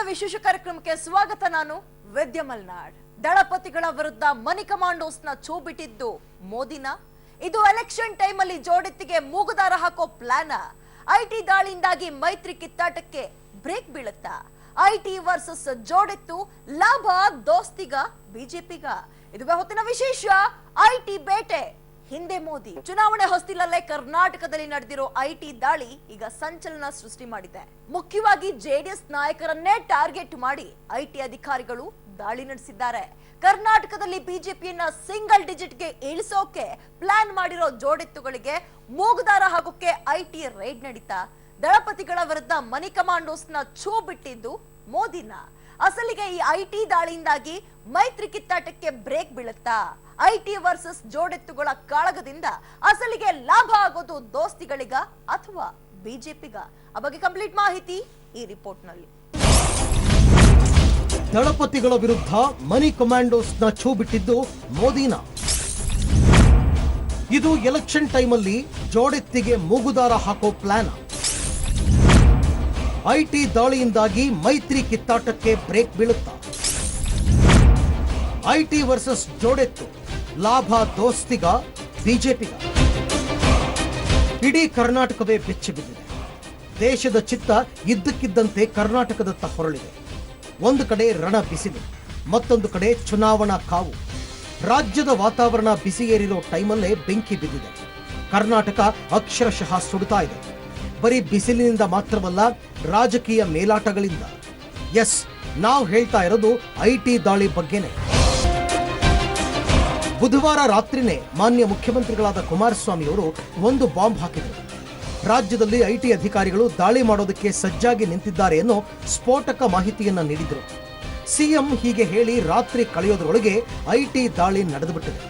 ವಿಶೇಷ ಕಾರ್ಯಕ್ರಮಕ್ಕೆ ಸ್ವಾಗತ. ನಾನು ವಿದ್ಯಾ ಮಲ್ನಾಡ್. ದಳಪತಿಗಳ ವಿರುದ್ಧ ಮನಿ ಕಮಾಂಡೋಸ್ನ ಛೂ ಬಿಟ್ಟಿದ್ದು ಮೋದಿನ. ಇದು ಎಲೆಕ್ಷನ್ ಟೈಮ್ ಅಲ್ಲಿ ಜೋಡೆತ್ತಿಗೆ ಮೂಗುದಾರ ಹಾಕೋ ಪ್ಲಾನ್. ಐಟಿ ದಾಳಿಯಿಂದಾಗಿ ಮೈತ್ರಿ ಕಿತ್ತಾಟಕ್ಕೆ ಬ್ರೇಕ್ ಬೀಳುತ್ತಾ? ಐಟಿ ವರ್ಸಸ್ ಜೋಡೆತ್ತು, ಲಾಭ ದೋಸ್ತಿಗ ಬಿಜೆಪಿಗ? ಇದುವೇ ಹೊತ್ತಿನ ವಿಶೇಷ. ಐಟಿ ಬೇಟೆ ಹಿಂದೆ ಮೋದಿ. ಚುನಾವಣೆ ಹೊಸ್ತಿಲಲ್ಲೇ ಕರ್ನಾಟಕದಲ್ಲಿ ನಡೆದಿರೋ ಐಟಿ ದಾಳಿ ಈಗ ಸಂಚಲನ ಸೃಷ್ಟಿ ಮಾಡಿದೆ. ಮುಖ್ಯವಾಗಿ ಜೆಡಿಎಸ್ ನಾಯಕರನ್ನೇ ಟಾರ್ಗೆಟ್ ಮಾಡಿ ಐಟಿ ಅಧಿಕಾರಿಗಳು ದಾಳಿ ನಡೆಸಿದ್ದಾರೆ. ಕರ್ನಾಟಕದಲ್ಲಿ ಬಿಜೆಪಿಯನ್ನ ಸಿಂಗಲ್ ಡಿಜಿಟ್ಗೆ ಇಳಿಸೋಕೆ ಪ್ಲಾನ್ ಮಾಡಿರೋ ಜೋಡೆತ್ತುಗಳಿಗೆ ಮೂಗುದಾರ ಹಾಕೋಕೆ ಐಟಿ ರೈಡ್ ನಡೀತಾ ದಳಪತಿಗಳ ವಿರುದ್ಧ ಮನಿ ಕಮಾಂಡೋಸ್ನ ಛೂ ಬಿಟ್ಟಿದ್ದು ಮೋದಿನ. ಅಸಲಿಗೆ ಈ ಐಟಿ ದಾಳಿಯಿಂದಾಗಿ ಮೈತ್ರಿ ಕಿತ್ತಾಟಕ್ಕೆ ಬ್ರೇಕ್ ಬೀಳುತ್ತಾ? ಐಟಿ ವರ್ಸಸ್ ಜೋಡೆತ್ತುಗಳ ಕಾಳಗದಿಂದ ಅಸಲಿಗೆ ಲಾಭ ಆಗೋದು ದೋಸ್ತಿಗಳಿಗ ಅಥವಾ ಬಿಜೆಪಿಗ? ಆ ಬಗ್ಗೆ ಕಂಪ್ಲೀಟ್ ಮಾಹಿತಿ ಈ ರಿಪೋರ್ಟ್ ನಲ್ಲಿ. ದಳಪತಿಗಳ ವಿರುದ್ಧ ಮನಿ ಕಮಾಂಡೋಸ್ನ ಛೂ ಬಿಟ್ಟಿದ್ದು ಮೋದಿನ. ಇದು ಎಲೆಕ್ಷನ್ ಟೈಮಲ್ಲಿ ಜೋಡೆತ್ತಿಗೆ ಮೂಗುದಾರ ಹಾಕೋ ಪ್ಲಾನ್. ಐಟಿ ದಾಳಿಯಿಂದಾಗಿ ಮೈತ್ರಿ ಕಿತ್ತಾಟಕ್ಕೆ ಬ್ರೇಕ್ ಬೀಳುತ್ತಾ? ಐಟಿ ವರ್ಸಸ್ ಜೋಡೆತ್ತು, ಲಾಭ ದೋಸ್ತಿಗ ಬಿಜೆಪಿಗ? ಇಡೀ ಕರ್ನಾಟಕವೇ ಬೆಚ್ಚಿ ಬಿದ್ದಿದೆ. ದೇಶದ ಚಿತ್ತ ಇದ್ದಕ್ಕಿದ್ದಂತೆ ಕರ್ನಾಟಕದತ್ತ ಹೊರಳಿದೆ. ಒಂದು ಕಡೆ ರಣ ಬಿಸಿಲು, ಮತ್ತೊಂದು ಕಡೆ ಚುನಾವಣಾ ಕಾವು. ರಾಜ್ಯದ ವಾತಾವರಣ ಬಿಸಿಯೇರಿರೋ ಟೈಮಲ್ಲೇ ಬೆಂಕಿ ಬಿದ್ದಿದೆ. ಕರ್ನಾಟಕ ಅಕ್ಷರಶಃ ಸುಡುತ್ತಾ ಇದೆ. ಬರೀ ಬಿಸಿಲಿನಿಂದ ಮಾತ್ರವಲ್ಲ, ರಾಜಕೀಯ ಮೇಲಾಟಗಳಿಂದ. ಎಸ್, ನಾವು ಹೇಳ್ತಾ ಇರೋದು ಐಟಿ ದಾಳಿ ಬಗ್ಗೆನೇ. ಬುಧವಾರ ರಾತ್ರಿನೇ ಮಾನ್ಯ ಮುಖ್ಯಮಂತ್ರಿಗಳಾದ ಕುಮಾರಸ್ವಾಮಿ ಅವರು ಒಂದು ಬಾಂಬ್ ಹಾಕಿದರು. ರಾಜ್ಯದಲ್ಲಿ ಐಟಿ ಅಧಿಕಾರಿಗಳು ದಾಳಿ ಮಾಡೋದಕ್ಕೆ ಸಜ್ಜಾಗಿ ನಿಂತಿದ್ದಾರೆ ಅನ್ನೋ ಸ್ಫೋಟಕ ಮಾಹಿತಿಯನ್ನ ನೀಡಿದರು. ಸಿಎಂ ಹೀಗೆ ಹೇಳಿ ರಾತ್ರಿ ಕಳೆಯೋದ್ರೊಳಗೆ ಐಟಿ ದಾಳಿ ನಡೆದುಬಿಟ್ಟಿದೆ.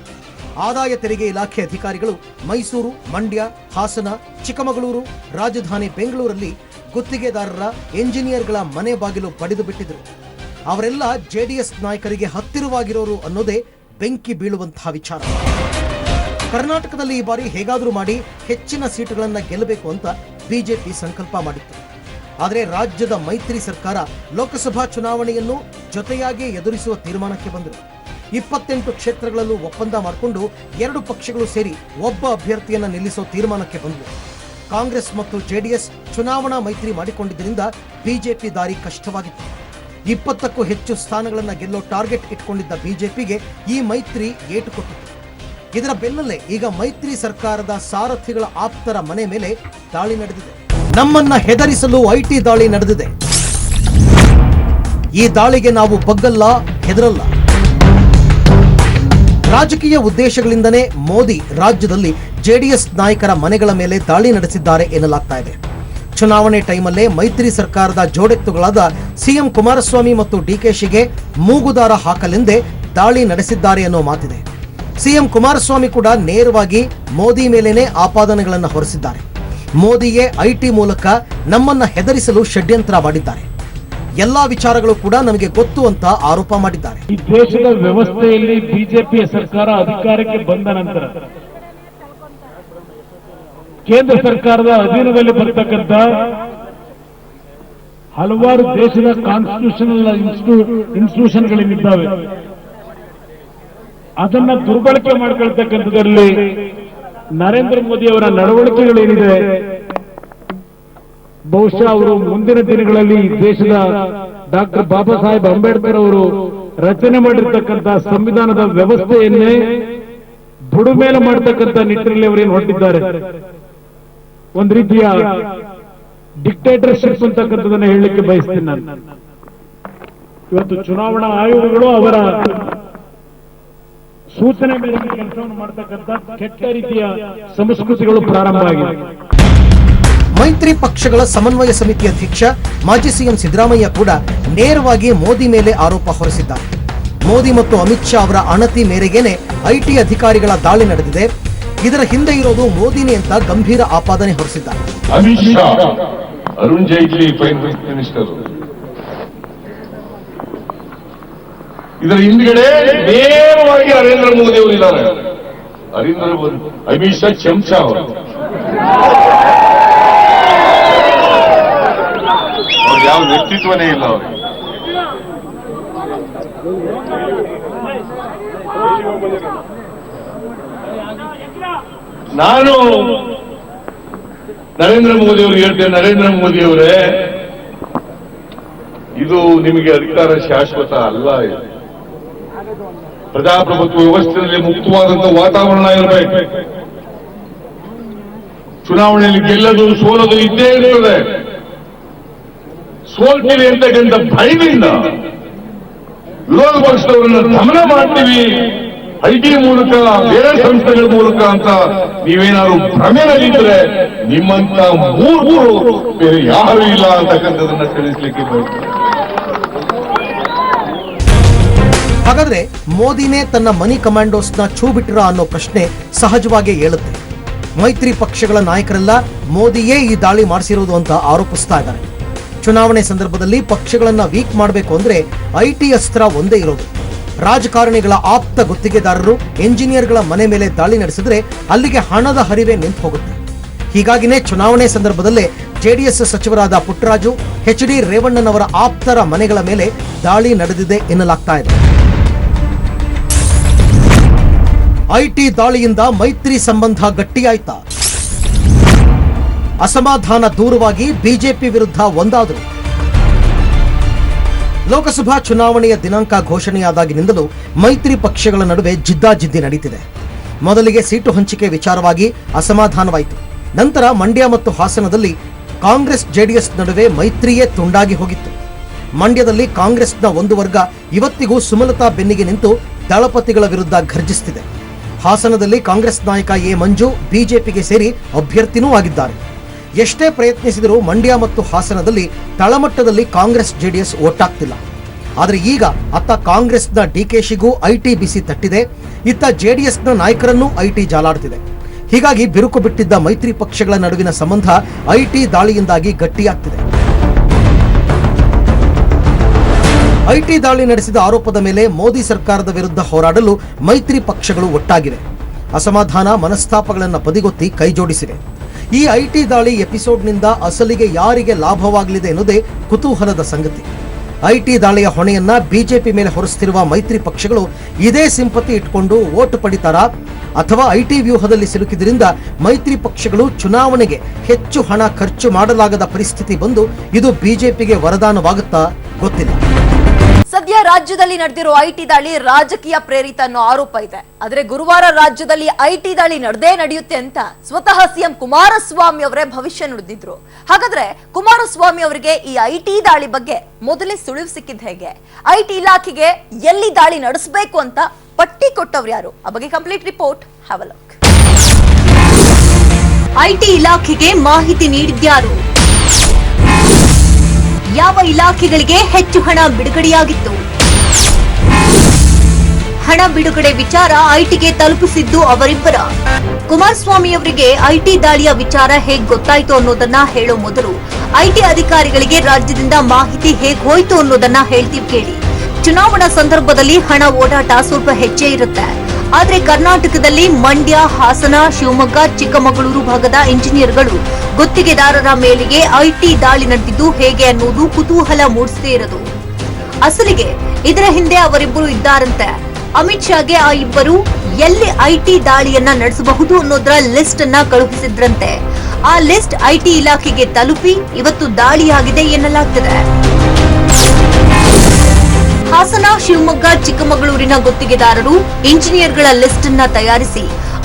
ಆದಾಯ ತೆರಿಗೆ ಇಲಾಖೆ ಅಧಿಕಾರಿಗಳು ಮೈಸೂರು, ಮಂಡ್ಯ, ಹಾಸನ, ಚಿಕ್ಕಮಗಳೂರು, ರಾಜಧಾನಿ ಬೆಂಗಳೂರಲ್ಲಿ ಗುತ್ತಿಗೆದಾರರ, ಎಂಜಿನಿಯರ್ಗಳ ಮನೆ ಬಾಗಿಲು ಬಡಿದು ಬಿಟ್ಟಿದ್ರು. ಅವರೆಲ್ಲ ಜೆಡಿಎಸ್ ನಾಯಕರಿಗೆ ಹತ್ತಿರವಾಗಿರೋರು ಅನ್ನೋದೇ ಬೆಂಕಿ ಬೀಳುವಂತಹ ವಿಚಾರ. ಕರ್ನಾಟಕದಲ್ಲಿ ಈ ಬಾರಿ ಹೇಗಾದರೂ ಮಾಡಿ ಹೆಚ್ಚಿನ ಸೀಟುಗಳನ್ನು ಗೆಲ್ಲಬೇಕು ಅಂತ ಬಿಜೆಪಿ ಸಂಕಲ್ಪ ಮಾಡಿತ್ತು. ಆದರೆ ರಾಜ್ಯದ ಮೈತ್ರಿ ಸರ್ಕಾರ ಲೋಕಸಭಾ ಚುನಾವಣೆಯನ್ನು ಜೊತೆಯಾಗಿ ಎದುರಿಸುವ ತೀರ್ಮಾನಕ್ಕೆ ಬಂದರು. 28 ಕ್ಷೇತ್ರಗಳಲ್ಲೂ ಒಪ್ಪಂದ ಮಾಡಿಕೊಂಡು 2 ಪಕ್ಷಗಳು ಸೇರಿ ಒಬ್ಬ ಅಭ್ಯರ್ಥಿಯನ್ನು ನಿಲ್ಲಿಸೋ ತೀರ್ಮಾನಕ್ಕೆ ಬಂದವು. ಕಾಂಗ್ರೆಸ್ ಮತ್ತು ಜೆಡಿಎಸ್ ಚುನಾವಣಾ ಮೈತ್ರಿ ಮಾಡಿಕೊಂಡಿದ್ದರಿಂದ ಬಿಜೆಪಿ ದಾರಿ ಕಷ್ಟವಾಗಿತ್ತು. 20ಕ್ಕೂ ಹೆಚ್ಚು ಸ್ಥಾನಗಳನ್ನು ಗೆಲ್ಲೋ ಟಾರ್ಗೆಟ್ ಇಟ್ಕೊಂಡಿದ್ದ ಬಿಜೆಪಿಗೆ ಈ ಮೈತ್ರಿ ಏಟು ಕೊಟ್ಟಿತ್ತು. ಇದರ ಬೆನ್ನಲ್ಲೇ ಈಗ ಮೈತ್ರಿ ಸರ್ಕಾರದ ಸಾರಥಿಗಳ ಆಪ್ತರ ಮನೆ ಮೇಲೆ ದಾಳಿ ನಡೆದಿದೆ. ನಮ್ಮನ್ನ ಹೆದರಿಸಲು ಐಟಿ ದಾಳಿ ನಡೆದಿದೆ. ಈ ದಾಳಿಗೆ ನಾವು ಬಗ್ಗಲ್ಲ, ಹೆದರಲ್ಲ. ರಾಜಕೀಯ ಉದ್ದೇಶಗಳಿಂದನೇ ಮೋದಿ ರಾಜ್ಯದಲ್ಲಿ ಜೆಡಿಎಸ್ ನಾಯಕರ ಮನೆಗಳ ಮೇಲೆ ದಾಳಿ ನಡೆಸಿದ್ದಾರೆ ಎನ್ನಲಾಗ್ತಾ ಇದೆ. ಚುನಾವಣೆ ಟೈಮಲ್ಲೇ ಮೈತ್ರಿ ಸರ್ಕಾರದ ಜೋಡೆತ್ತುಗಳಾದ ಸಿಎಂ ಕುಮಾರಸ್ವಾಮಿ ಮತ್ತು ಡಿಕೆಶಿಗೆ ಮೂಗುದಾರ ಹಾಕಲೆಂದೇ ದಾಳಿ ನಡೆಸಿದ್ದಾರೆ ಅನ್ನೋ ಮಾತಿದೆ. ಸಿಎಂ ಕುಮಾರಸ್ವಾಮಿ ಕೂಡ ನೇರವಾಗಿ ಮೋದಿ ಮೇಲೇನೆ ಆಪಾದನೆಗಳನ್ನು ಹೊರಿಸಿದ್ದಾರೆ. ಮೋದಿಯೇ ಐಟಿ ಮೂಲಕ ನಮ್ಮನ್ನ ಹೆದರಿಸಲು ಷಡ್ಯಂತ್ರ ಮಾಡಿದ್ದಾರೆ. ಎಲ್ಲಾ ವಿಚಾರಗಳು ಕೂಡ ನಮಗೆ ಗೊತ್ತು ಅಂತ ಆರೋಪ ಮಾಡಿದ್ದಾರೆ. ಈ ದೇಶದ ವ್ಯವಸ್ಥೆಯಲ್ಲಿ ಬಿಜೆಪಿಯ ಸರ್ಕಾರ ಅಧಿಕಾರಕ್ಕೆ ಬಂದ ನಂತರ ಕೇಂದ್ರ ಸರ್ಕಾರದ ಅಧೀನದಲ್ಲಿ ಬರ್ತಕ್ಕಂಥ ಹಲವಾರು ದೇಶದ ಕಾನ್ಸ್ಟಿಟ್ಯೂಷನಲ್ ಇನ್ಸ್ಟಿಟ್ಯೂಷನ್ಗಳೇನಿದ್ದಾವೆ ಅದನ್ನ ದುರ್ಬಳಕೆ ಮಾಡ್ಕೊಳ್ತಕ್ಕಂಥದ್ರಲ್ಲಿ ನರೇಂದ್ರ ಮೋದಿ ಅವರ ನಡವಳಿಕೆಗಳೇನಿದೆ, ಬಹುಶಃ ಅವರು ಮುಂದಿನ ದಿನಗಳಲ್ಲಿ ದೇಶದ ಡಾಕ್ಟರ್ ಬಾಬಾ ಸಾಹೇಬ್ ಅಂಬೇಡ್ಕರ್ ಅವರು ರಚನೆ ಮಾಡಿರ್ತಕ್ಕಂಥ ಸಂವಿಧಾನದ ವ್ಯವಸ್ಥೆಯನ್ನೇ ಬುಡುಮೇಲೆ ಮಾಡತಕ್ಕಂಥ ನಿಟ್ಟಿನಲ್ಲಿ ಅವರೇನು ಹೊರಟಿದ್ದಾರೆ. ಒಂದು ರೀತಿಯ ಡಿಕ್ಟೇಟರ್ಶಿಪ್ ಅಂತಕ್ಕಂಥದನ್ನ ಹೇಳಲಿಕ್ಕೆ ಬಯಸ್ತೀನಿ ನಾನು. ಇವತ್ತು ಚುನಾವಣಾ ಆಯೋಗಗಳು ಅವರ ಸೂಚನೆ ಮೇರೆಗೆ ಕೆಲಸವನ್ನು ಮಾಡತಕ್ಕಂಥ ಕೆಟ್ಟ ರೀತಿಯ ಸಂಸ್ಕೃತಿಗಳು ಪ್ರಾರಂಭ ಆಗಿದೆ. ಮೈತ್ರಿ ಪಕ್ಷಗಳ ಸಮನ್ವಯ ಸಮಿತಿ ಅಧ್ಯಕ್ಷ ಮಾಜಿ ಸಿಎಂ ಸಿದ್ದರಾಮಯ್ಯ ಕೂಡ ನೇರವಾಗಿ ಮೋದಿ ಮೇಲೆ ಆರೋಪ ಹೊರಿಸಿದ್ದಾರೆ. ಮೋದಿ ಮತ್ತು ಅಮಿತ್ ಶಾ ಅವರ ಅಣತಿ ಮೇರೆಗೇನೆ ಐಟಿ ಅಧಿಕಾರಿಗಳ ದಾಳಿ ನಡೆದಿದೆ. ಇದರ ಹಿಂದೆ ಇರೋದು ಮೋದಿನೇ ಅಂತ ಗಂಭೀರ ಆಪಾದನೆ ಹೊರಿಸಿದ್ದಾರೆ. ಅಮಿತ್ ಶಾ, ಅರುಣ್ ಜೈಟ್ಲಿ ಫೈನಾನ್ಸ್ ಮಿನಿಸ್ಟರ್, ಇದರ ಹಿಂದ್ಗಡೆ ನೇರವಾಗಿ ನರೇಂದ್ರ ಮೋದಿ ಅವರು ಇದ್ದಾರೆ. ಅಮಿತ್ ಶಾ ಚಮಚ ಅವರು. ಯಾವ ವ್ಯಕ್ತಿತ್ವನೇ ಇಲ್ಲ ಅವ್ರಿಗೆ. ನಾನು ನರೇಂದ್ರ ಮೋದಿ ಅವರು ಹೇಳ್ತೇನೆ, ನರೇಂದ್ರ ಮೋದಿ ಅವರೇ, ಇದು ನಿಮಗೆ ಅಧಿಕಾರ ಶಾಶ್ವತ ಅಲ್ಲ. ಇದು ಪ್ರಜಾಪ್ರಭುತ್ವ ವ್ಯವಸ್ಥೆಯಲ್ಲಿ ಮುಕ್ತವಾದಂತಹ ವಾತಾವರಣ ಇರಬೇಕು. ಚುನಾವಣೆಯಲ್ಲಿ ಗೆಲ್ಲದು ಸೋಲದು ಇದ್ದೇ ಇರ್ತದೆ. ಸೋಲ್ತೀವಿ ಅಂತಕ್ಕಂಥ ಭಯದಿಂದ ವಿರೋಧ ಪಕ್ಷದವರನ್ನು ದಮನ ಮಾಡ್ತೀವಿ ಐಟಿ ಮೂಲಕ, ಬೇರೆ ಸಂಸ್ಥೆಗಳ ಮೂಲಕ ಅಂತ ನೀವೇನಾದ್ರು ಭ್ರಮೆಯಲ್ಲಿದ್ರೆ ನಿಮ್ಮಂತ ಮೂರ್ಖರು ಬೇರೆ ಯಾರು ಇಲ್ಲ ಅಂತಕ್ಕಂಥದನ್ನ ತಿಳಿಸ್ಲಿಕ್ಕೆ ಬಯಸ್ತಾರೆ. ಹಾಗಾದ್ರೆ ಮೋದಿನೇ ತನ್ನ ಮನಿ ಕಮಾಂಡೋಸ್ನ ಛೂ ಬಿಟ್ಟಿರ ಅನ್ನೋ ಪ್ರಶ್ನೆ ಸಹಜವಾಗಿ ಏಳುತ್ತೆ. ಮೈತ್ರಿ ಪಕ್ಷಗಳ ನಾಯಕರೆಲ್ಲ ಮೋದಿಯೇ ಈ ದಾಳಿ ಮಾಡಿಸಿರೋದು ಅಂತ ಆರೋಪಿಸ್ತಾ ಇದ್ದಾರೆ. ಚುನಾವಣೆ ಸಂದರ್ಭದಲ್ಲಿ ಪಕ್ಷಗಳನ್ನ ವೀಕ್ ಮಾಡಬೇಕು ಅಂದ್ರೆ ಐಟಿ ಅಸ್ತ್ರ ಒಂದೇ ಇರೋದು. ರಾಜಕಾರಣಿಗಳ ಆಪ್ತ ಗುತ್ತಿಗೆದಾರರು, ಎಂಜಿನಿಯರ್ಗಳ ಮನೆ ಮೇಲೆ ದಾಳಿ ನಡೆಸಿದ್ರೆ ಅಲ್ಲಿಗೆ ಹಣದ ಹರಿವೆ ನಿಂತು ಹೋಗುತ್ತೆ. ಹೀಗಾಗಿನೇ ಚುನಾವಣೆ ಸಂದರ್ಭದಲ್ಲೇ ಜೆಡಿಎಸ್ ಸಚಿವರಾದ ಪುಟ್ಟರಾಜು, ಎಚ್ ಡಿ ರೇವಣ್ಣನವರ ಆಪ್ತರ ಮನೆಗಳ ಮೇಲೆ ದಾಳಿ ನಡೆದಿದೆ ಎನ್ನಲಾಗ್ತಾ ಇದೆ. ಐಟಿ ದಾಳಿಯಿಂದ ಮೈತ್ರಿ ಸಂಬಂಧ ಗಟ್ಟಿಯಾಯ್ತಾ? ಅಸಮಾಧಾನ ದೂರವಾಗಿ ಬಿಜೆಪಿ ವಿರುದ್ಧ ಒಂದಾದರು. ಲೋಕಸಭಾ ಚುನಾವಣೆಯ ದಿನಾಂಕ ಘೋಷಣೆಯಾದಾಗಿನಿಂದಲೂ ಮೈತ್ರಿ ಪಕ್ಷಗಳ ನಡುವೆ ಜಿದ್ದಾಜಿದ್ದಿ ನಡೀತಿದೆ. ಮೊದಲಿಗೆ ಸೀಟು ಹಂಚಿಕೆ ವಿಚಾರವಾಗಿ ಅಸಮಾಧಾನವಾಯಿತು. ನಂತರ ಮಂಡ್ಯ ಮತ್ತು ಹಾಸನದಲ್ಲಿ ಕಾಂಗ್ರೆಸ್ ಜೆಡಿಎಸ್ ನಡುವೆ ಮೈತ್ರಿಯೇ ತುಂಡಾಗಿ ಹೋಗಿತ್ತು. ಮಂಡ್ಯದಲ್ಲಿ ಕಾಂಗ್ರೆಸ್ನ ಒಂದು ವರ್ಗ ಇವತ್ತಿಗೂ ಸುಮಲತಾ ಬೆನ್ನಿಗೆ ನಿಂತು ದಳಪತಿಗಳ ವಿರುದ್ಧ ಘರ್ಜಿಸುತ್ತಿದೆ. ಹಾಸನದಲ್ಲಿ ಕಾಂಗ್ರೆಸ್ ನಾಯಕ ಎ ಮಂಜು ಬಿಜೆಪಿಗೆ ಸೇರಿ ಅಭ್ಯರ್ಥಿನೂ ಆಗಿದ್ದಾರೆ. ಎಷ್ಟೇ ಪ್ರಯತ್ನಿಸಿದರೂ ಮಂಡ್ಯ ಮತ್ತು ಹಾಸನದಲ್ಲಿ ತಳಮಟ್ಟದಲ್ಲಿ ಕಾಂಗ್ರೆಸ್ ಜೆಡಿಎಸ್ ಒಟ್ಟಾಗ್ತಿಲ್ಲ. ಆದರೆ ಈಗ ಅತ್ತ ಕಾಂಗ್ರೆಸ್ನ ಡಿಕೆಶಿಗೂ ಐಟಿ ಬಿಸಿ ತಟ್ಟಿದೆ, ಇತ್ತ ಜೆಡಿಎಸ್ನ ನಾಯಕರನ್ನೂ ಐಟಿ ಜಾಲಾಡ್ತಿದೆ. ಹೀಗಾಗಿ ಬಿರುಕು ಬಿಟ್ಟಿದ್ದ ಮೈತ್ರಿ ಪಕ್ಷಗಳ ನಡುವಿನ ಸಂಬಂಧ ಐಟಿ ದಾಳಿಯಿಂದಾಗಿ ಗಟ್ಟಿಯಾಗ್ತಿದೆ. ಐಟಿ ದಾಳಿ ನಡೆಸಿದ ಆರೋಪದ ಮೇಲೆ ಮೋದಿ ಸರ್ಕಾರದ ವಿರುದ್ಧ ಹೋರಾಡಲು ಮೈತ್ರಿ ಪಕ್ಷಗಳು ಒಟ್ಟಾಗಿವೆ. ಅಸಮಾಧಾನ, ಮನಸ್ತಾಪಗಳನ್ನು ಬದಿಗೊತ್ತಿ ಕೈಜೋಡಿಸಿವೆ. ಈ ಐಟಿ ದಾಳಿ ಎಪಿಸೋಡ್ನಿಂದ ಅಸಲಿಗೆ ಯಾರಿಗೆ ಲಾಭವಾಗಲಿದೆ ಎನ್ನುವುದೇ ಕುತೂಹಲದ ಸಂಗತಿ. ಐಟಿ ದಾಳಿಯ ಹೊಣೆಯನ್ನ ಬಿಜೆಪಿ ಮೇಲೆ ಹೊರಿಸುತ್ತಿರುವ ಮೈತ್ರಿ ಪಕ್ಷಗಳು ಇದೇ ಸಿಂಪತಿ ಇಟ್ಕೊಂಡು ವೋಟ್ ಪಡಿತಾರಾ, ಅಥವಾ ಐಟಿ ವ್ಯೂಹದಲ್ಲಿ ಸಿಲುಕಿದ್ರಿಂದ ಮೈತ್ರಿ ಪಕ್ಷಗಳು ಚುನಾವಣೆಗೆ ಹೆಚ್ಚು ಹಣ ಖರ್ಚು ಮಾಡಲಾಗದ ಪರಿಸ್ಥಿತಿ ಬಂದು ಇದು ಬಿಜೆಪಿಗೆ ವರದಾನವಾಗುತ್ತಾ ಗೊತ್ತಿಲ್ಲ. ಸದ್ಯ ರಾಜ್ಯದಲ್ಲಿ ನಡೆದಿರೋ ಐಟಿ ದಾಳಿ ರಾಜಕೀಯ ಪ್ರೇರಿತ ಅನ್ನೋ ಆರೋಪ ಇದೆ. ಆದ್ರೆ ಗುರುವಾರ ರಾಜ್ಯದಲ್ಲಿ ಐಟಿ ದಾಳಿ ನಡೆಯುತ್ತೆ ಅಂತ ಸ್ವತಃ ಸಿಎಂ ಕುಮಾರಸ್ವಾಮಿ ಅವರೇ ಭವಿಷ್ಯ ನುಡಿದಿದ್ರು. ಹಾಗಾದ್ರೆ ಕುಮಾರಸ್ವಾಮಿ ಅವರಿಗೆ ಈ ಐಟಿ ದಾಳಿ ಬಗ್ಗೆ ಮೊದಲೇ ಸುಳಿವು ಸಿಕ್ಕಿದ್ ಹೇಗೆ? ಐಟಿ ಇಲಾಖೆಗೆ ಎಲ್ಲಿ ದಾಳಿ ನಡೆಸಬೇಕು ಅಂತ ಪಟ್ಟಿ ಕೊಟ್ಟವ್ರು ಯಾರು? ಆ ಬಗ್ಗೆ complete report have a look. IT ಇಲಾಖೆಗೆ ಮಾಹಿತಿ ನೀಡಿದ್ಯಾರು? ಯಾವ ಇಲಾಖೆಗಳಿಗೆ ಹೆಚ್ಚು ಹಣ ಬಿಡುಗಡೆಯಾಗಿತ್ತು? ಹಣ ಬಿಡುಗಡೆ ವಿಚಾರ ಐಟಿಗೆ ತಲುಪಿಸಿದ್ದು ಅವರಿಬ್ಬರ? ಕುಮಾರಸ್ವಾಮಿ ಅವರಿಗೆ ಐಟಿ ದಾಳಿಯ ವಿಚಾರ ಹೇಗ್ ಗೊತ್ತಾಯ್ತು ಅನ್ನೋದನ್ನ ಹೇಳೋ ಮೊದಲು ಐಟಿ ಅಧಿಕಾರಿಗಳಿಗೆ ರಾಜ್ಯದಿಂದ ಮಾಹಿತಿ ಹೇಗ್ ಹೋಯ್ತು ಅನ್ನೋದನ್ನ ಹೇಳ್ತೀವಿ ಕೇಳಿ. ಚುನಾವಣಾ ಸಂದರ್ಭದಲ್ಲಿ ಹಣ ಓಡಾಟ ಸ್ವಲ್ಪ ಹೆಚ್ಚೇ ಇರುತ್ತೆ. ಆದ್ರೆ ಕರ್ನಾಟಕದಲ್ಲಿ ಮಂಡ್ಯ, ಹಾಸನ, ಶಿವಮೊಗ್ಗ, ಚಿಕ್ಕಮಗಳೂರು ಭಾಗದ ಇಂಜಿನಿಯರ್ಗಳು ಗುತ್ತಿಗೆದಾರರ ಮೇಲೆಗೆ ಐಟಿ ದಾಳಿ ನಡೆದಿದ್ದು ಹೇಗೆ ಅನ್ನೋದು ಕುತೂಹಲ ಮೂಡಿಸದೇ ಇರೋದು. ಅಸಲಿಗೆ ಇದರ ಹಿಂದೆ ಅವರಿಬ್ಬರು ಇದ್ದಾರಂತೆ. ಅಮಿತ್ ಶಾಗೆ ಆ ಇಬ್ಬರು ಎಲ್ಲಿ ಐಟಿ ದಾಳಿಯನ್ನ ನಡೆಸಬಹುದು ಅನ್ನೋದರ ಲಿಸ್ಟ್ ಅನ್ನ ಕಳುಹಿಸಿದ್ರಂತೆ. ಆ ಲಿಸ್ಟ್ ಐಟಿ ಇಲಾಖೆಗೆ ತಲುಪಿ ಇವತ್ತು ದಾಳಿಯಾಗಿದೆ ಎನ್ನಲಾಗ್ತಿದೆ. ಹಾಸನ, ಶಿವಮೊಗ್ಗ, ಚಿಕ್ಕಮಗಳೂರಿನ ಗುತ್ತಿಗೆದಾರರು ಇಂಜಿನಿಯರ್ಗಳ ಲಿಸ್ಟ್ ಅನ್ನ ತಯಾರಿಸಿ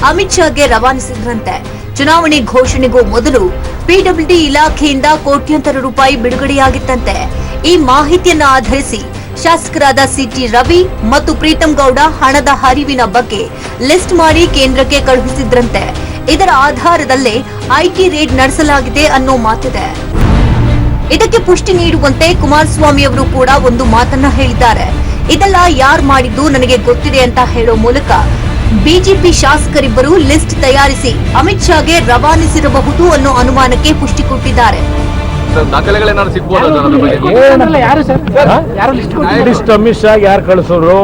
ಅಮಿತ್ ಶಾಗೆ ರವಾನಿಸಿದ್ರಂತೆ. ಚುನಾವಣೆ ಘೋಷಣೆಗೂ ಮೊದಲು ಪಿಡಬ್ಲ್ಯೂಡಿ ಇಲಾಖೆಯಿಂದ ಕೋಟ್ಯಾಂತರ ರೂಪಾಯಿ ಬಿಡುಗಡೆಯಾಗಿತ್ತಂತೆ. ಈ ಮಾಹಿತಿಯನ್ನ ಆಧರಿಸಿ ಶಾಸಕರಾದ ಸಿಟಿ ರವಿ ಮತ್ತು ಪ್ರೀತಂ ಗೌಡ ಹಣದ ಹರಿವಿನ ಬಗ್ಗೆ ಲಿಸ್ಟ್ ಮಾಡಿ ಕೇಂದ್ರಕ್ಕೆ ಕಳುಹಿಸಿದ್ರಂತೆ. ಇದರ ಆಧಾರದಲ್ಲೇ ಐಟಿ ರೇಡ್ ನಡೆಸಲಾಗಿದೆ ಅನ್ನೋ ಮಾತಿದೆ. ಇದಕ್ಕೆ ಪುಷ್ಟಿ ನೀಡುವಂತೆ ಕುಮಾರಸ್ವಾಮಿ ಅವರು ಕೂಡ ಒಂದು ಮಾತನ್ನ ಹೇಳಿದ್ದಾರೆ. ಇದೆಲ್ಲ ಯಾರು ಮಾಡಿದ್ದು ನನಗೆ ಗೊತ್ತಿದೆ ಅಂತ ಹೇಳೋ ಮೂಲಕ ಬಿಜೆಪಿ ಶಾಸಕರಿಬ್ಬರು ಲಿಸ್ಟ್ ತಯಾರಿಸಿ ಅಮಿತ್ ಶಾಗೆ ರವಾನಿಸಿರಬಹುದು ಅನ್ನೋ ಅನುಮಾನಕ್ಕೆ ಪುಷ್ಟಿ ಕೊಟ್ಟಿದ್ದಾರೆ. ಲಿಸ್ಟ್ ಅಮಿತ್ ಶಾ ಯಾರು ಕಳಿಸೋರು,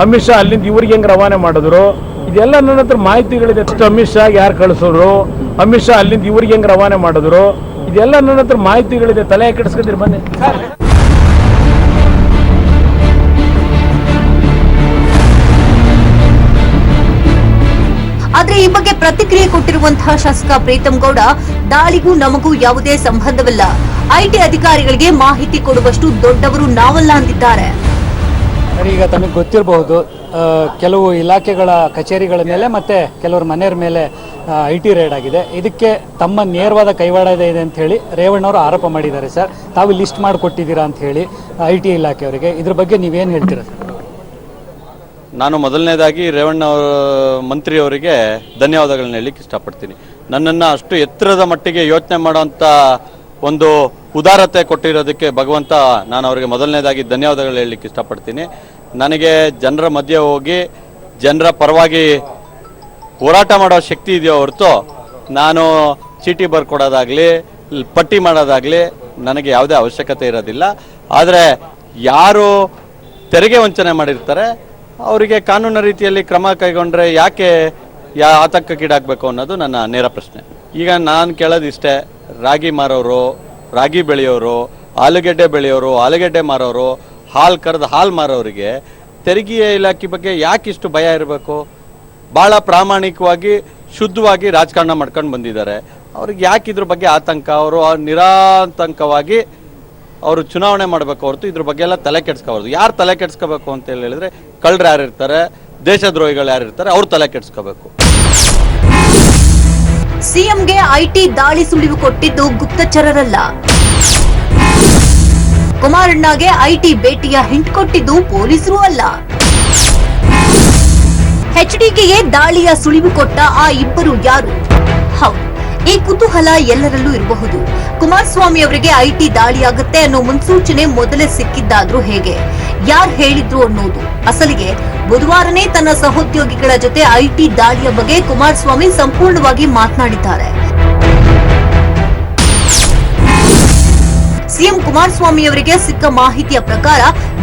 ಅಮಿತ್ ಶಾ ಅಲ್ಲಿಂದ ಇವ್ರಿಗೆ ಹೆಂಗ್ ರವಾನೆ ಮಾಡಿದ್ರು, ಇದೆಲ್ಲ ನನ್ನ ಹತ್ರ ಮಾಹಿತಿಗಳಿದೆ. ಅಮಿತ್ ಶಾ ಯಾರು ಕಳಿಸೋರು, ಅಮಿತ್ ಶಾ ಅಲ್ಲಿಂದ ಇವ್ರಿಗೆ ಹೆಂಗ್ ರವಾನೆ ಮಾಡಿದ್ರು, ಇದೆಲ್ಲ ನನ್ನ ಹತ್ರ ಮಾಹಿತಿಗಳಿದೆ. ತಲೆ ಕೆಡಿಸ್ಕೊಂಡಿರಿ ಬನ್ನಿ. ಪ್ರತಿಕ್ರಿಯೆ ಕೊಟ್ಟಿರುವಂತಹ ಶಾಸಕ ಪ್ರೀತಂ ಗೌಡ, ದಾಳಿಗೂ ನಮಗೂ ಯಾವುದೇ ಸಂಬಂಧವಿಲ್ಲ, ಐಟಿ ಅಧಿಕಾರಿಗಳಿಗೆ ಮಾಹಿತಿ ಕೊಡುವಷ್ಟು ದೊಡ್ಡವರು ನಾವಲ್ಲ ಅಂದಿದ್ದಾರೆ. ಈಗ ತಮಗೆ ಗೊತ್ತಿರಬಹುದು, ಕೆಲವು ಇಲಾಖೆಗಳ ಕಚೇರಿಗಳ ಮೇಲೆ ಮತ್ತೆ ಕೆಲವರ ಮನೆಯ ಮೇಲೆ IT ರೇಡ್ ಆಗಿದೆ. ಇದಕ್ಕೆ ತಮ್ಮ ನೇರವಾದ ಕೈವಾಡ ಇದೆ ಅಂತ ಹೇಳಿ ರೇವಣ್ಣವರು ಆರೋಪ ಮಾಡಿದ್ದಾರೆ. ಸರ್, ತಾವು ಲಿಸ್ಟ್ ಮಾಡಿಕೊಟ್ಟಿದ್ದೀರಾ ಅಂತ ಹೇಳಿ IT ಇಲಾಖೆಯವರಿಗೆ, ಇದ್ರ ಬಗ್ಗೆ ನೀವೇನು ಹೇಳ್ತೀರಾ ಸರ್? ನಾನು ಮೊದಲನೇದಾಗಿ ರೇವಣ್ಣ ಮಂತ್ರಿಯವರಿಗೆ ಧನ್ಯವಾದಗಳನ್ನ ಹೇಳಲಿಕ್ಕೆ ಇಷ್ಟಪಡ್ತೀನಿ. ನನ್ನನ್ನು ಅಷ್ಟು ಎತ್ತರದ ಮಟ್ಟಿಗೆ ಯೋಚನೆ ಮಾಡೋಂಥ ಒಂದು ಉದಾರತೆ ಕೊಟ್ಟಿರೋದಕ್ಕೆ ಭಗವಂತ ನಾನು ಅವರಿಗೆ ಮೊದಲನೇದಾಗಿ ಧನ್ಯವಾದಗಳು ಹೇಳಲಿಕ್ಕೆ ಇಷ್ಟಪಡ್ತೀನಿ. ನನಗೆ ಜನರ ಮಧ್ಯೆ ಹೋಗಿ ಜನರ ಪರವಾಗಿ ಹೋರಾಟ ಮಾಡೋ ಶಕ್ತಿ ಇದೆಯೋ ಹೊರತು ನಾನು ಚೀಟಿ ಬರ್ಕೊಡೋದಾಗಲಿ ಪಟ್ಟಿ ಮಾಡೋದಾಗಲಿ ನನಗೆ ಯಾವುದೇ ಅವಶ್ಯಕತೆ ಇರೋದಿಲ್ಲ. ಆದರೆ ಯಾರು ತೆರಿಗೆ ವಂಚನೆ ಮಾಡಿರ್ತಾರೆ ಅವರಿಗೆ ಕಾನೂನು ರೀತಿಯಲ್ಲಿ ಕ್ರಮ ಕೈಗೊಂಡ್ರೆ ಯಾಕೆ ಆತಂಕಕ್ಕೀಡಾಗಬೇಕು ಅನ್ನೋದು ನನ್ನ ನೇರ ಪ್ರಶ್ನೆ. ಈಗ ನಾನು ಕೇಳೋದಿಷ್ಟೇ, ರಾಗಿ ಮಾರೋರು, ರಾಗಿ ಬೆಳೆಯೋರು, ಆಲೂಗೆಡ್ಡೆ ಬೆಳೆಯೋರು, ಆಲೂಗೆಡ್ಡೆ ಮಾರೋರು, ಹಾಲು ಕರೆದು ಹಾಲು ಮಾರೋರಿಗೆ ತೆರಿಗೆ ಇಲಾಖೆ ಬಗ್ಗೆ ಯಾಕಿಷ್ಟು ಭಯ ಇರಬೇಕು? ಭಾಳ ಪ್ರಾಮಾಣಿಕವಾಗಿ ಶುದ್ಧವಾಗಿ ರಾಜಕಾರಣ ಮಾಡ್ಕೊಂಡು ಬಂದಿದ್ದಾರೆ. ಅವ್ರಿಗೆ ಯಾಕೆ ಇದ್ರ ಬಗ್ಗೆ ಆತಂಕ? ಅವರು ನಿರಾತಂಕವಾಗಿ ಅವರು ಚುನಾವಣೆ ಮಾಡಬೇಕು ಹೊರತು ಇದ್ರ ಬಗ್ಗೆ ಎಲ್ಲ ತಲೆ ಕೆಡ್ಸ್ಕೋಬಾರ್ದು. ಯಾರು ತಲೆ ಕೆಡ್ಸ್ಕೋಬೇಕು ಅಂತ ಹೇಳಿದ್ರೆ ಕಳ್ಳರು ಯಾರಿರ್ತಾರೆ, ದೇಶದ್ರೋಹಿಗಳು ಯಾರಿರ್ತಾರೆ, ಅವ್ರು ತಲೆ ಕೆಡ್ಸ್ಕೋಬೇಕು. ಸಿಎಂಗೆ ಐಟಿ ದಾಳಿ ಸುಳಿವು ಕೊಟ್ಟಿದ್ದು ಗುಪ್ತಚರರಲ್ಲ. ಕುಮಾರಣ್ಣಗೆ ಐಟಿ ಭೇಟಿಯ ಹಿಂಟ್ ಕೊಟ್ಟಿದ್ದು ಪೊಲೀಸರು ಅಲ್ಲ. ಎಚ್ಡಿಕೆಗೆ ದಾಳಿಯ ಸುಳಿವು ಕೊಟ್ಟ ಆ ಇಬ್ಬರು ಯಾರು? ಹೌದು, ಈ ಕುತೂಹಲ ಎಲ್ಲರಲ್ಲೂ ಇರಬಹುದು. ಕುಮಾರಸ್ವಾಮಿ ಅವರಿಗೆ ಐಟಿ ದಾಳಿಯಾಗುತ್ತೆ ಅನ್ನೋ ಮುನ್ಸೂಚನೆ ಮೊದಲೇ ಸಿಕ್ಕಿದ್ದಾದ್ರೂ ಹೇಗೆ? ಯಾರು ಹೇಳಿದ್ರು ಅನ್ನೋದು. ಅಸಲಿಗೆ ಬುಧವಾರನೇ ತನ್ನ ಸಹೋದ್ಯೋಗಿಗಳ ಜೊತೆ ಐಟಿ ದಾಳಿಯ ಬಗ್ಗೆ ಕುಮಾರಸ್ವಾಮಿ ಸಂಪೂರ್ಣವಾಗಿ ಮಾತನಾಡಿದ್ದಾರೆ. ಸಿಎಂ ಕುಮಾರಸ್ವಾಮಿ ಅವರಿಗೆ ಸಿಕ್ಕ ಮಾಹಿತಿಯ ಪ್ರಕಾರ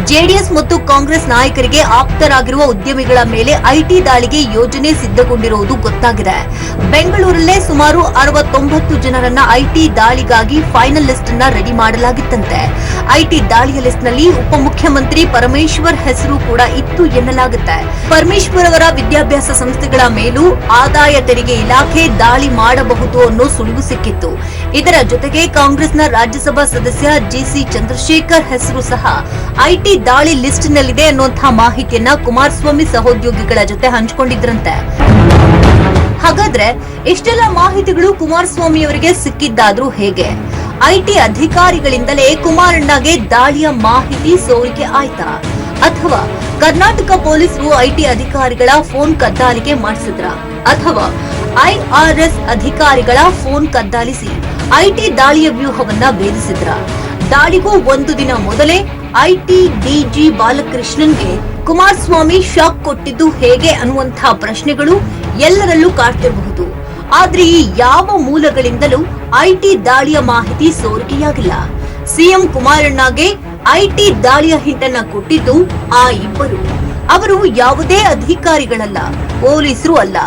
ಜೆಡಿಎಸ್ ಮತ್ತು ಕಾಂಗ್ರೆಸ್ ನಾಯಕರಿಗೆ ಆಪ್ತರಾಗಿರುವ ಉದ್ಯಮಿಗಳ ಮೇಲೆ ಐಟಿ ದಾಳಿಗೆ ಯೋಜನೆ ಸಿದ್ಧಗೊಂಡಿರುವುದು ಗೊತ್ತಾಗಿದೆ. ಬೆಂಗಳೂರಲ್ಲೇ ಸುಮಾರು 69 ಜನರನ್ನ ಐಟಿ ದಾಳಿಗಾಗಿ ಫೈನಲ್ ಲಿಸ್ಟ್ ಅನ್ನ ರೆಡಿ ಮಾಡಲಾಗಿತ್ತಂತೆ. ಐಟಿ ದಾಳಿಯ ಲಿಸ್ಟ್ ನಲ್ಲಿ ಉಪಮುಖ್ಯಮಂತ್ರಿ ಪರಮೇಶ್ವರ್ ಹೆಸರು ಕೂಡ ಇತ್ತು ಎನ್ನಲಾಗುತ್ತೆ. ಪರಮೇಶ್ವರ್ ಅವರ ವಿದ್ಯಾಭ್ಯಾಸ ಸಂಸ್ಥೆಗಳ ಮೇಲೂ ಆದಾಯ ತೆರಿಗೆ ಇಲಾಖೆ ದಾಳಿ ಮಾಡಬಹುದು ಅನ್ನೋ ಸುಳಿವು ಸಿಕ್ಕಿತ್ತು. ಇದರ ಜೊತೆಗೆ ಕಾಂಗ್ರೆಸ್ನ ರಾಜ್ಯಸಭಾ ಸದಸ್ಯ ಜಿಸಿ ಚಂದ್ರಶೇಖರ್ ಹೆಸರು ಸಹ ಐಟಿ ದಾಳಿ ಲಿಸ್ಟ್ ನಲ್ಲಿದೆ ಅನ್ನುವಂತಹ ಮಾಹಿತಿಯನ್ನ ಕುಮಾರಸ್ವಾಮಿ ಸಹೋದ್ಯೋಗಿಗಳ ಜೊತೆ ಹಂಚಿಕೊಂಡಿದ್ರಂತೆ. ಹಾಗಾದ್ರೆ ಇಷ್ಟೆಲ್ಲ ಮಾಹಿತಿಗಳು ಕುಮಾರಸ್ವಾಮಿ ಅವರಿಗೆ ಸಿಕ್ಕಿದ್ದಾದ್ರೂ ಹೇಗೆ? ಐಟಿ ಅಧಿಕಾರಿಗಳಿಂದಲೇ ಕುಮಾರಣ್ಣಗೆ ದಾಳಿಯ ಮಾಹಿತಿ ಸೋರಿಕೆ ಆಯ್ತಾ? ಅಥವಾ ಕರ್ನಾಟಕ ಪೊಲೀಸರು ಐಟಿ ಅಧಿಕಾರಿಗಳ ಫೋನ್ ಕದ್ದಾಲಿಕೆ ಮಾಡಿಸಿದ್ರ? ಅಥವಾ ಐಆರ್ಎಸ್ ಅಧಿಕಾರಿಗಳ ಫೋನ್ ಕದ್ದಾಲಿಸಿ ಐಟಿ ದಾಳಿಯ ವ್ಯೂಹವನ್ನ ಭೇದಿಸಿದ್ರ? ದಾಳಿಗೂ ಒಂದು ದಿನ ಮೊದಲೇ ಐಟಿ ಡಿಜಿ ಬಾಲಕೃಷ್ಣನ್ಗೆ ಕುಮಾರಸ್ವಾಮಿ ಶಾಕ್ ಕೊಟ್ಟಿದ್ದು ಹೇಗೆ ಅನ್ನುವಂತಹ ಪ್ರಶ್ನೆಗಳು ಎಲ್ಲರಲ್ಲೂ ಕಾಡ್ತಿರಬಹುದು. ಆದ್ರೆ ಈ ಯಾವ ಮೂಲಗಳಿಂದಲೂ ಐಟಿ ದಾಳಿಯ ಮಾಹಿತಿ ಸೋರಿಕೆಯಾಗಿಲ್ಲ. ಸಿಎಂ ಕುಮಾರಣ್ಣಗೆ ಐಟಿ ದಾಳಿಯ ಹಿಂಟನ್ನ ಕೊಟ್ಟಿದ್ದು ಆ ಇಬ್ಬರು. ಅವರು ಯಾವುದೇ ಅಧಿಕಾರಿಗಳಲ್ಲ, ಪೊಲೀಸರು ಅಲ್ಲ,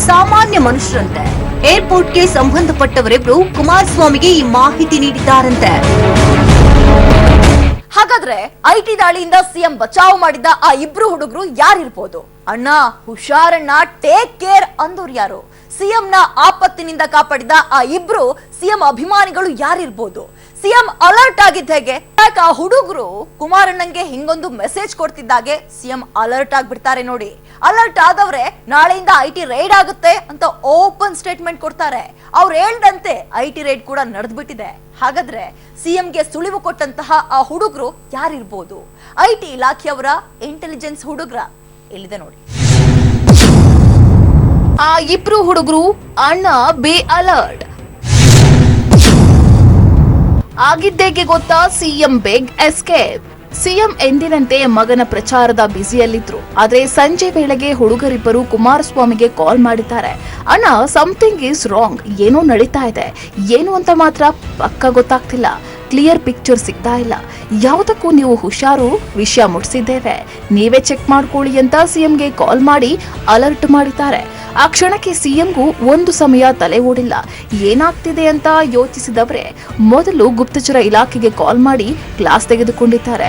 ಸಾಮಾನ್ಯ ಮನುಷ್ಯರಂತೆ. ಏರ್ಪೋರ್ಟ್ಗೆ ಸಂಬಂಧಪಟ್ಟವರಿಬ್ರು ಕುಮಾರಸ್ವಾಮಿಗೆ ಈ ಮಾಹಿತಿ ನೀಡಿದ್ದಾರಂತೆ. ಹಾಗಾದ್ರೆ ಐಟಿ ದಾಳಿಯಿಂದ ಸಿಎಂ ಬಚಾವ್ ಮಾಡಿದ್ದ ಆ ಇಬ್ರು ಹುಡುಗರು ಯಾರಿರ್ಬೋದು? ಅಣ್ಣ ಹುಷಾರಣ್ಣ, ಟೇಕ್ ಕೇರ್ ಅಂದವ್ರು ಯಾರು? ಸಿಎಂನ ಆಪತ್ತಿನಿಂದ ಕಾಪಾಡಿದ ಆ ಇಬ್ರು ಸಿಎಂ ಅಭಿಮಾನಿಗಳು ಯಾರಿರ್ಬೋದು? ಸಿಎಂ ಅಲರ್ಟ್ ಆಗಿದ್ದ ಹೇಗೆ? ಯಾಕೆ ಆ ಹುಡುಗರು ಕುಮಾರಣ್ಣಂಗೆ ಹಿಂಗೊಂದು ಮೆಸೇಜ್ ಕೊಡ್ತಿದ್ದಾಗೆ ಸಿಎಂ ಅಲರ್ಟ್ ಆಗ್ಬಿಡ್ತಾರೆ ನೋಡಿ. ಅಲರ್ಟ್ ಆದವ್ರೆ ನಾಳೆಯಿಂದ ಐಟಿ ರೈಡ್ ಆಗುತ್ತೆ ಅಂತ ಓಪನ್ ಸ್ಟೇಟ್ಮೆಂಟ್ ಕೊಡ್ತಾರೆ. ಅವ್ರು ಹೇಳ್ದಂತೆ ಐಟಿ ರೈಡ್ ಕೂಡ ನಡೆದ್ಬಿಟ್ಟಿದೆ. ಹಾಗಾದ್ರೆ ಸಿಎಂಗೆ ಸುಳಿವು ಕೊಟ್ಟಂತಹ ಆ ಹುಡುಗರು ಯಾರಿರ್ಬೋದು? ಐಟಿ ಇಲಾಖೆಯವರ ಇಂಟೆಲಿಜೆನ್ಸ್ ಹುಡುಗ್ರ? ಇಲ್ಲಿದೆ ನೋಡಿ. ಆ ಇಬ್ರು ಹುಡುಗರು ಅಣ್ಣ ಬಿ ಅಲರ್ಟ್. ಆಗಿದ್ದೇಗೆ ಗೊತ್ತಾ? CM big escape. ಸಿಎಂ ಎಂದಿನಂತೆ ಮಗನ ಪ್ರಚಾರದ ಬ್ಯುಸಿಯಲ್ಲಿದ್ರು. ಆದ್ರೆ ಸಂಜೆ ವೇಳೆಗೆ ಹುಡುಗರಿಬ್ಬರು ಕುಮಾರಸ್ವಾಮಿಗೆ ಕಾಲ್ ಮಾಡಿದ್ದಾರೆ. ಅಣ್ಣ, ಸಮಥಿಂಗ್ ಈಸ್ ರಾಂಗ್, ಏನೋ ನಡೀತಾ ಇದೆ. ಏನು ಅಂತ ಮಾತ್ರ ಪಕ್ಕ ಗೊತ್ತಾಗ್ತಿಲ್ಲ, ಕ್ಲಿಯರ್ ಪಿಕ್ಚರ್ ಸಿಗ್ತಾ ಇಲ್ಲ. ಯಾವುದಕ್ಕೂ ನೀವು ಹುಷಾರು, ವಿಷಯ ಮುಟ್ಸಿದ್ದೇವೆ, ನೀವೇ ಚೆಕ್ ಮಾಡ್ಕೊಳ್ಳಿ ಅಂತ ಸಿಎಂಗೆ ಕಾಲ್ ಮಾಡಿ ಅಲರ್ಟ್ ಮಾಡಿದ್ದಾರೆ. ಆ ಕ್ಷಣಕ್ಕೆ ಸಿಎಂಗೂ ಒಂದು ಸಮಯ ತಲೆ ಓಡಿಲ್ಲ. ಏನಾಗ್ತಿದೆ ಅಂತ ಯೋಚಿಸಿದವರೇ ಮೊದಲು ಗುಪ್ತಚರ ಇಲಾಖೆಗೆ ಕಾಲ್ ಮಾಡಿ ಕ್ಲಾಸ್ ತೆಗೆದುಕೊಂಡಿದ್ದಾರೆ.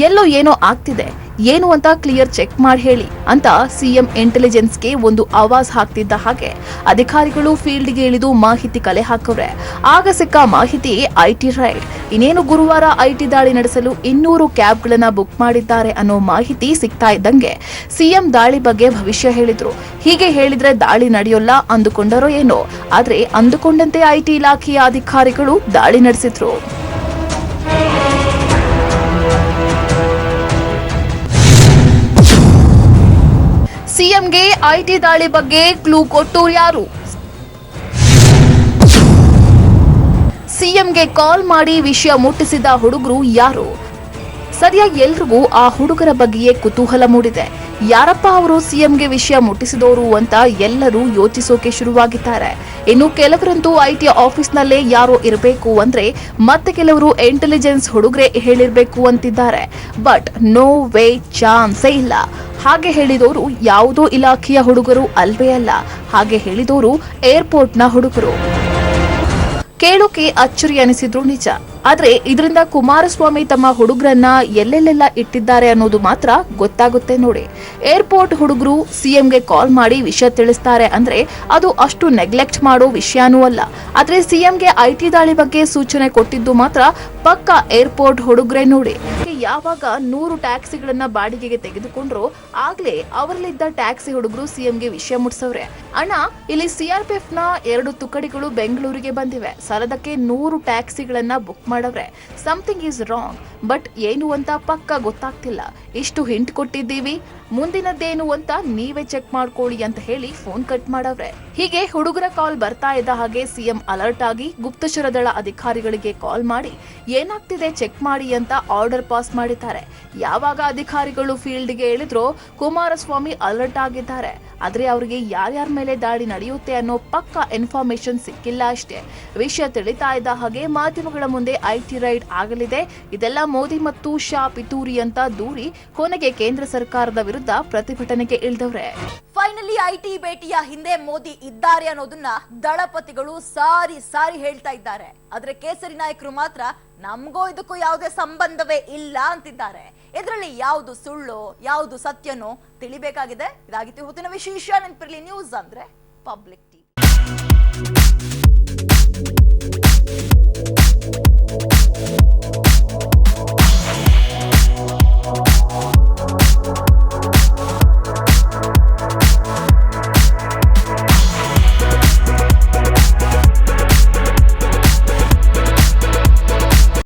ಎಲ್ಲೋ ಏನೋ ಆಗ್ತಿದೆ, ಏನು ಅಂತ ಕ್ಲಿಯರ್ ಚೆಕ್ ಮಾಡಿ ಹೇಳಿ ಅಂತ ಸಿಎಂ ಇಂಟೆಲಿಜೆನ್ಸ್ಗೆ ಒಂದು ಆವಾಜ್ ಹಾಕ್ತಿದ್ದ ಹಾಗೆ ಅಧಿಕಾರಿಗಳು ಫೀಲ್ಡ್ಗೆ ಇಳಿದು ಮಾಹಿತಿ ಕಲೆ ಹಾಕವ್ರೆ. ಆಗ ಸಿಕ್ಕ ಮಾಹಿತಿ ಐಟಿ ರೈಡ್. ಇನ್ನೇನು ಗುರುವಾರ ಐಟಿ ದಾಳಿ ನಡೆಸಲು 200 ಕ್ಯಾಬ್ಗಳನ್ನ ಬುಕ್ ಮಾಡಿದ್ದಾರೆ ಅನ್ನೋ ಮಾಹಿತಿ ಸಿಗ್ತಾ ಇದ್ದಂಗೆ ಸಿಎಂ ದಾಳಿ ಬಗ್ಗೆ ಭವಿಷ್ಯ ಹೇಳಿದ್ರು. ಹೀಗೆ ಹೇಳಿದ್ರೆ ದಾಳಿ ನಡೆಯೋಲ್ಲ ಅಂದುಕೊಂಡರೋ ಏನೋ, ಆದ್ರೆ ಅಂದುಕೊಂಡಂತೆ ಐಟಿ ಇಲಾಖೆಯ ಅಧಿಕಾರಿಗಳು ದಾಳಿ ನಡೆಸಿದ್ರು. ಸಿಎಂಗೆ ಐಟಿ ದಾಳಿ ಬಗ್ಗೆ ಕ್ಲೂ ಕೊಟ್ಟೋರು ಯಾರು? ಸಿಎಂಗೆ ಕಾಲ್ ಮಾಡಿ ವಿಷಯ ಮುಟ್ಟಿಸಿದ ಹುಡುಗರು ಯಾರು? ಸರಿಯಾಗಿ ಎಲ್ರಿಗೂ ಆ ಹುಡುಗರ ಬಗ್ಗೆಯೇ ಕುತೂಹಲ ಮೂಡಿದೆ. ಯಾರಪ್ಪ ಅವರು ಸಿಎಂಗೆ ವಿಷಯ ಮುಟ್ಟಿಸಿದವರು ಅಂತ ಎಲ್ಲರೂ ಯೋಚಿಸೋಕೆ ಶುರುವಾಗಿದ್ದಾರೆ. ಇನ್ನು ಕೆಲವರಂತೂ ಐಟಿ ಆಫೀಸ್ನಲ್ಲೇ ಯಾರೋ ಇರಬೇಕು ಅಂದ್ರೆ ಮತ್ತೆ ಕೆಲವರು ಇಂಟೆಲಿಜೆನ್ಸ್ ಹುಡುಗರೇ ಹೇಳಿರ್ಬೇಕು ಅಂತಿದ್ದಾರೆ. ಬಟ್ ನೋ ವೇ, ಚಾನ್ಸೇ ಇಲ್ಲ. ಹಾಗೆ ಹೇಳಿದವರು ಯಾವುದೋ ಇಲಾಖೆಯ ಹುಡುಗರು ಅಲ್ವೇ ಅಲ್ಲ. ಹಾಗೆ ಹೇಳಿದವರು ಏರ್ಪೋರ್ಟ್ನ ಹುಡುಗರು. ಕೇಳೋಕೆ ಅಚ್ಚರಿ ಅನಿಸಿದ್ರು ನಿಜ. ಆದ್ರೆ ಇದರಿಂದ ಕುಮಾರಸ್ವಾಮಿ ತಮ್ಮ ಹುಡುಗರನ್ನ ಎಲ್ಲೆಲ್ಲೆಲ್ಲ ಇಟ್ಟಿದ್ದಾರೆ ಅನ್ನೋದು ಮಾತ್ರ ಗೊತ್ತಾಗುತ್ತೆ ನೋಡಿ. ಏರ್ಪೋರ್ಟ್ ಹುಡುಗರು ಸಿಎಂಗೆ ಕಾಲ್ ಮಾಡಿ ವಿಷಯ ತಿಳಿಸ್ತಾರೆ ಅಂದ್ರೆ ಅದು ಅಷ್ಟು ನೆಗ್ಲೆಕ್ಟ್ ಮಾಡೋ ವಿಷಯನೂ ಅಲ್ಲ. ಆದ್ರೆ ಸಿಎಂಗೆ ಐಟಿ ದಾಳಿ ಬಗ್ಗೆ ಸೂಚನೆ ಕೊಟ್ಟಿದ್ದು ಮಾತ್ರ ಪಕ್ಕ ಏರ್ಪೋರ್ಟ್ ಹುಡುಗರೇ ನೋಡಿ. ಯಾವಾಗ 100 ಟ್ಯಾಕ್ಸಿಗಳನ್ನ ಬಾಡಿಗೆಗೆ ತೆಗೆದುಕೊಂಡ್ರು ಆಗ್ಲೇ ಅವರಲ್ಲಿದ್ದ ಟ್ಯಾಕ್ಸಿ ಹುಡುಗರು ಸಿಎಂಗೆ ವಿಷಯ ಮುಟ್ಸವ್ರೆ. ಅಣ್ಣ, ಇಲ್ಲಿ ಸಿಆರ್ಪಿಎಫ್ ನ 2 ತುಕಡಿಗಳು ಬೆಂಗಳೂರಿಗೆ ಬಂದಿವೆ, ಸಲದಕ್ಕೆ 100 ಟ್ಯಾಕ್ಸಿಗಳನ್ನ ಬುಕ್ ಮಾಡವ್ರೆ. ಸಮಥಿಂಗ್ ಈಸ್ ರಾಂಗ್, ಬಟ್ ಏನು ಅಂತ ಪಕ್ಕ ಗೊತ್ತಾಗ್ತಿಲ್ಲ. ಇಷ್ಟು ಹಿಂಟ್ ಕೊಟ್ಟಿದ್ದೀವಿ, ಮುಂದಿನದ್ದೇನು ಅಂತ ನೀವೇ ಚೆಕ್ ಮಾಡ್ಕೊಳ್ಳಿ ಅಂತ ಹೇಳಿ ಫೋನ್ ಕಟ್ ಮಾಡವ್ರೆ. ಹೀಗೆ ಹುಡುಗರ ಕಾಲ್ ಬರ್ತಾ ಇದ್ದ ಹಾಗೆ ಸಿಎಂ ಅಲರ್ಟ್ ಆಗಿ ಗುಪ್ತಚರ ದಳ ಅಧಿಕಾರಿಗಳಿಗೆ ಕಾಲ್ ಮಾಡಿ ಏನಾಗ್ತಿದೆ ಚೆಕ್ ಮಾಡಿ ಅಂತ ಆರ್ಡರ್ ಪಾಸ್ ಮಾಡಿದ್ದಾರೆ. ಯಾವಾಗ ಅಧಿಕಾರಿಗಳು ಫೀಲ್ಡ್ಗೆ ಇಳಿದ್ರೋ ಕುಮಾರಸ್ವಾಮಿ ಅಲರ್ಟ್ ಆಗಿದ್ದಾರೆ. ಆದ್ರೆ ಅವರಿಗೆ ಯಾರ್ಯಾರ ಮೇಲೆ ದಾಳಿ ನಡೆಯುತ್ತೆ ಅನ್ನೋ ಪಕ್ಕ ಇನ್ಫಾರ್ಮೇಶನ್ ಸಿಕ್ಕಿಲ್ಲ ಅಷ್ಟೇ. ವಿಷಯ ತಿಳಿತಾ ಇದ್ದ ಹಾಗೆ ಮಾಧ್ಯಮಗಳ ಮುಂದೆ ಐಟಿ ರೈಡ್ ಆಗಲಿದೆ, ಇದೆಲ್ಲ ಮೋದಿ ಮತ್ತು ಶಾ ಪಿತೂರಿ ಅಂತ ದೂರಿ ಕೊನೆಗೆ ಕೇಂದ್ರ ಸರ್ಕಾರದ ವಿರುದ್ಧ ಪ್ರತಿಭಟನೆಗೆ ಇಳಿದವ್ರೆ. ಫೈನಲಿ ಐಟಿ ಭೇಟಿಯ ಹಿಂದೆ ಮೋದಿ ಇದ್ದಾರೆ ಅನ್ನೋದನ್ನ ದಳಪತಿಗಳು ಸಾರಿ ಸಾರಿ ಹೇಳ್ತಾ ಇದ್ದಾರೆ. ಆದ್ರೆ ಕೇಸರಿ ನಾಯಕರು ಮಾತ್ರ ನಮಗೂ ಇದಕ್ಕೂ ಯಾವುದೇ ಸಂಬಂಧವೇ ಇಲ್ಲ ಅಂತಿದ್ದಾರೆ. ಇದರಲ್ಲಿ ಯಾವುದು ಸುಳ್ಳು ಯಾವುದು ಸತ್ಯನೋ ತಿಳಿಬೇಕಾಗಿದೆ. ಇದಾಗಿತ್ತು ಇವತ್ತಿನ ವಿಶೇಷ. ನೆನಪಿರಲಿ, ನ್ಯೂಸ್ ಅಂದ್ರೆ ಪಬ್ಲಿಕ್.